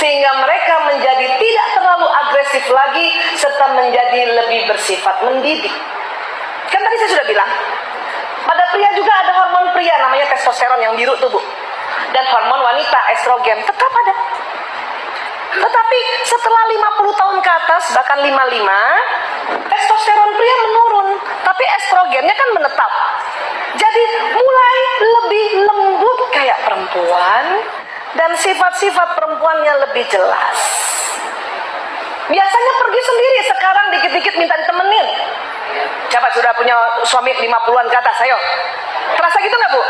sehingga mereka menjadi tidak terlalu agresif lagi serta menjadi lebih bersifat mendidik. Kan tadi saya sudah bilang, pada pria juga ada hormon pria namanya testosteron yang biru tuh Bu, dan hormon wanita estrogen tetap ada. Tetapi setelah 50 tahun ke atas, bahkan 55, testosteron pria menurun, tapi estrogennya kan menetap. Jadi mulai lebih lembut kayak perempuan, dan sifat-sifat perempuannya lebih jelas. Biasanya pergi sendiri, sekarang dikit-dikit minta ditemenin. Coba sudah punya suami 50-an ke atas, ayo. Terasa gitu nggak Bu?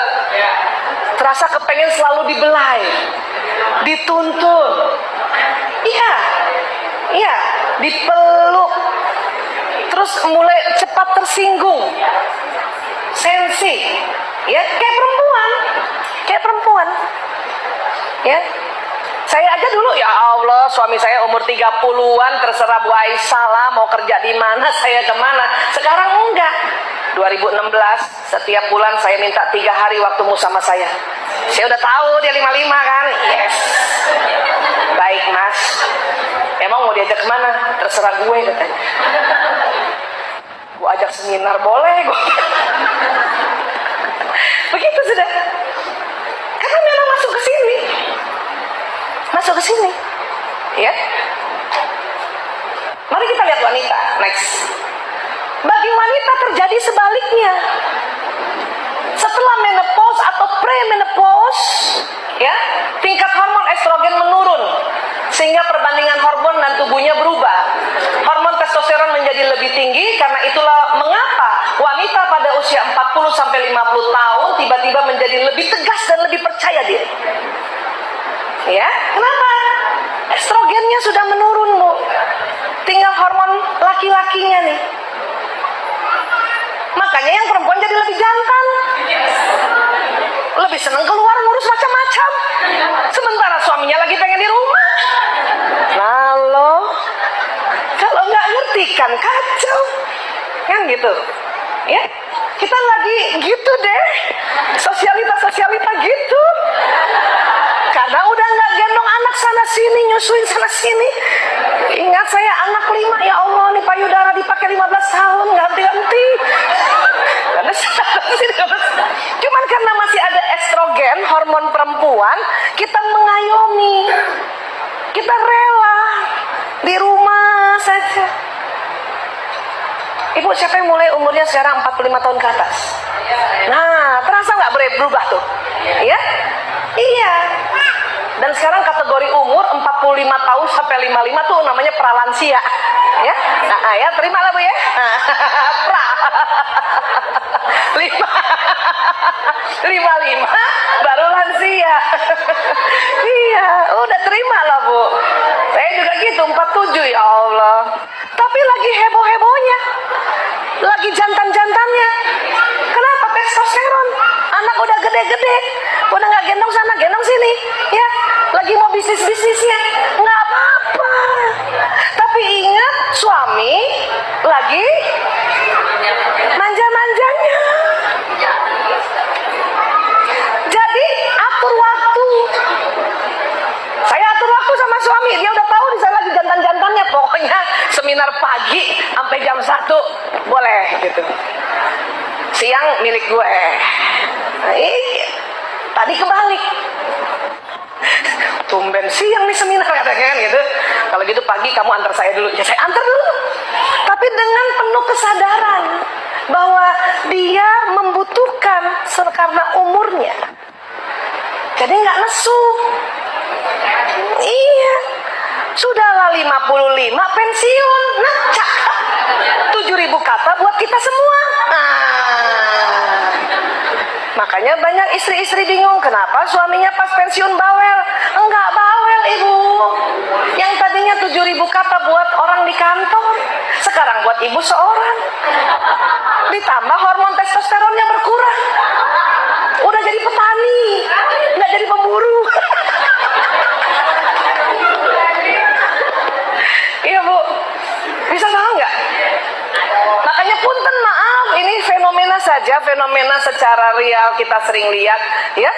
Terasa kepengen selalu dibelai, dituntun. Iya, dipeluk. Terus mulai cepat tersinggung. Sensi. Ya, kayak perempuan. Ya. Saya aja dulu, ya Allah, suami saya umur 30-an, terserah Bu Aisyah lah mau kerja di mana, saya kemana. Sekarang enggak. 2016, setiap bulan saya minta 3 hari waktumu sama saya. Saya udah tahu dia 55 kan. Yes. Baik Mas. Emang mau diajak kemana? Terserah gue katanya. Gue ajak seminar boleh gue. Begitu sudah. Karena memang masuk ke sini. Ya. Mari kita lihat wanita. Next. Bagi wanita terjadi sebaliknya. Setelah menopause atau premenopause, ya, tingkat hormon estrogen menurun sehingga perbandingan hormon dan tubuhnya berubah. Hormon testosteron menjadi lebih tinggi, karena itulah mengapa wanita pada usia 40 sampai 50 tahun tiba-tiba menjadi lebih tegas dan lebih percaya diri. Ya, kenapa? Estrogennya sudah menurun, Bu. Tinggal hormon laki-lakinya nih. Makanya yang perempuan jadi lebih jantan, lebih seneng keluar ngurus macam-macam, sementara suaminya lagi pengen di rumah. Lalu kalau nggak ngerti kan kacau, kan gitu. Ya, kita lagi gitu deh, sosialita gitu. Karena udah nggak gendong anak sana sini, nyusuin sana sini. Ingat saya anak 5, ya Allah, nih payudara dipakai 15 tahun ganti-ganti. Cuman karena masih ada estrogen, hormon perempuan, kita mengayomi, kita rela di rumah saja. Ibu, siapa yang mulai umurnya sekarang 45 tahun ke atas? Nah, terasa nggak berubah tuh? Ya? Iya. Dan sekarang kategori umur 45 tahun sampai 55 tuh namanya pralansia. Ya? Nah, ya, terimalah Bu ya. Pra. 55 baru lansia. Iya, udah terima lah Bu. Saya juga gitu, 47, ya Allah. Tapi lagi heboh-hebohnya, lagi jantan-jantannya. Kenapa? Testosteron. Anak udah gede-gede, udah nggak gendong sana, gendong sini. Ya, lagi mau bisnis-bisnisnya, nggak apa-apa. Tapi ingat, suami lagi manja-manjanya. Jadi atur waktu. Saya atur waktu sama suami. Dia udah tahu nih saya lagi jantan-jantannya. Pokoknya seminar pagi sampai jam 1 boleh gitu. Siang milik gue. Nah, iya. Tadi kebalik. Tumben siang nih seminar katanya kan gitu. Kalau gitu pagi kamu antar saya dulu. Ya saya antar dulu. Tapi dengan penuh kesadaran bahwa dia membutuhkan karena umurnya. Jadi nggak nesu. Iya. Sudahlah 55 pensiun. Nah, 7.000 kata buat kita semua. Makanya banyak istri-istri bingung kenapa suaminya pas pensiun bawel. Enggak bawel Ibu. Yang tadinya 7.000 kata buat orang di kantor, sekarang buat ibu seorang. Ditambah hormon testosteronnya berkurang. Udah jadi petani, nggak jadi pemburu. Iya Bu, bisa tahu nggak? Makanya punten maaf, ini fenomena saja, fenomena secara real kita sering lihat, ya.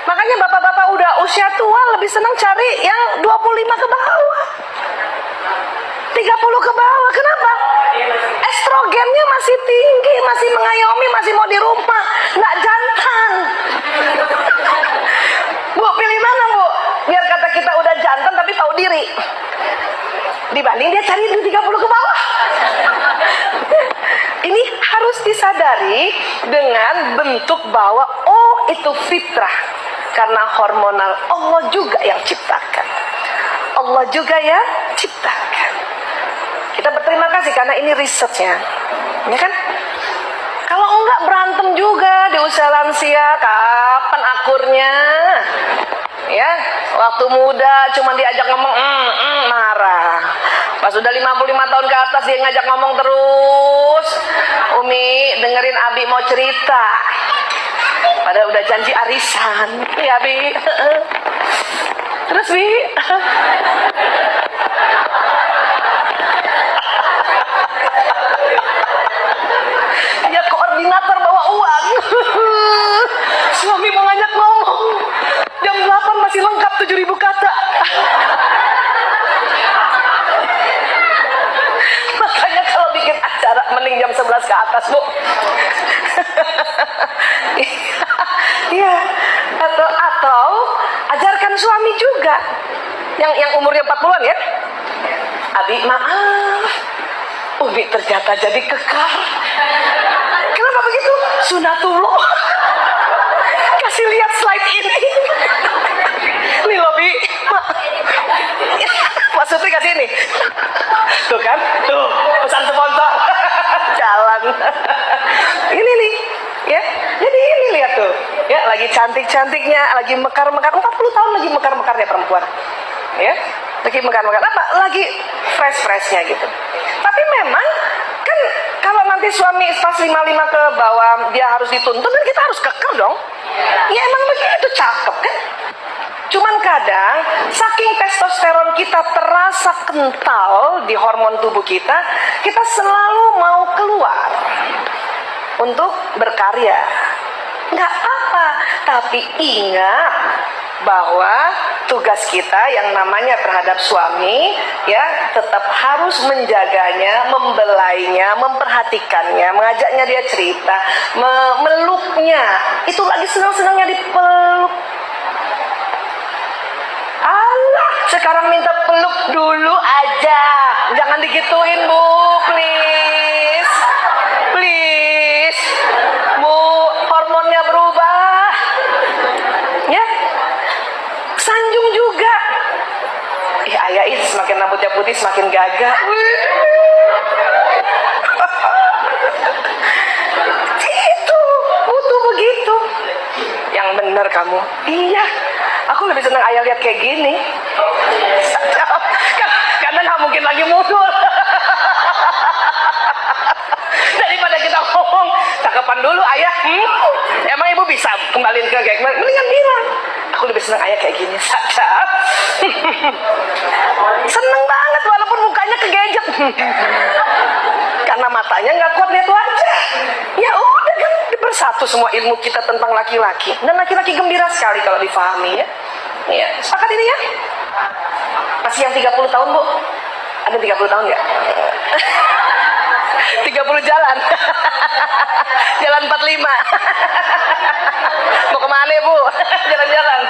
Makanya bapak-bapak udah usia tua lebih senang cari yang 25 ke bawah. 30 ke bawah. Kenapa? Estrogennya masih tinggi, masih mengayomi, masih mau di rumah, nggak jantan. Bu, pilih mana bu? Biar kata kita udah jantan tapi tahu diri. Dibanding dia cari di 30 ke bawah. Ini harus disadari dengan bentuk bahwa oh itu fitrah. Karena hormonal Allah juga yang ciptakan. Allah juga yang ciptakan. Kita berterima kasih karena ini risetnya. Ya kan? Kalau enggak berantem juga di usia lansia, kapan akurnya? Ya, waktu muda cuma diajak ngomong marah. Pas udah 55 tahun ke atas dia ngajak ngomong terus. Umi, dengerin Abi mau cerita. Padahal udah janji arisan. Ya, Bi. Terus, Bi. Ya koordinator bawa uang. Suami mau ngajak ngomong. Jam 8 masih lengkap 7.000 kata. Makanya kalau bikin acara mending jam 11 ke atas, Bu. Iya. Atau ajarkan suami juga. Yang umurnya 40-an ya. Abi, maaf. Umi ternyata jadi kekar. Kenapa begitu? Sunatullah. Kasih lihat slide ini. Nih loh, Bi. Maksudnya kasih ini. Tuh kan? Tuh, pesan sponsor. Jalan. Ini nih. Ya. Jadi ini lihat tuh. Ya, lagi cantik-cantiknya, lagi mekar-mekar. 40 tahun lagi mekar-mekarnya perempuan. Ya. Lagi mekar-mekar apa? Lagi fresh-freshnya gitu. Tapi memang kan kalau nanti suami pas 55 ke bawah dia harus dituntut dan kita harus keker dong. Ya emang begitu, cakep kan. Cuman kadang saking testosteron kita terasa kental di hormon tubuh kita, kita selalu mau keluar untuk berkarya. Nggak apa, tapi ingat bahwa tugas kita yang namanya terhadap suami ya tetap harus menjaganya, membelainya, memperhatikannya, mengajaknya dia cerita, memeluknya. Itu lagi senang-senangnya dipeluk. Allah, sekarang minta peluk dulu aja. Jangan digituin, Bu, please. Please. Bu, hormonnya berubah. Ya. Sanjung juga. Ayah ini semakin rambutnya putih semakin gagah. Itu butuh begitu. Yang benar kamu. Iya. Aku lebih senang ayah lihat kayak gini. Karena nggak mungkin lagi mundur. Daripada kita ngomong cakapan dulu ayah. Emang ibu bisa kembaliin ke kayak gimana? Mendingan bilang. Aku lebih senang ayah kayak gini saja. Seneng banget walaupun mukanya kegejet. Karena matanya nggak kuat lihat wajah. Ya udah kan bersatu semua ilmu kita tentang laki-laki. Dan laki-laki gembira sekali kalau difahami ya. Iya, sepakat ini ya? Masih yang 30 tahun, Bu? Ada 30 tahun nggak? 30 jalan. Jalan 45. Mau kemana, Bu? Jalan-jalan.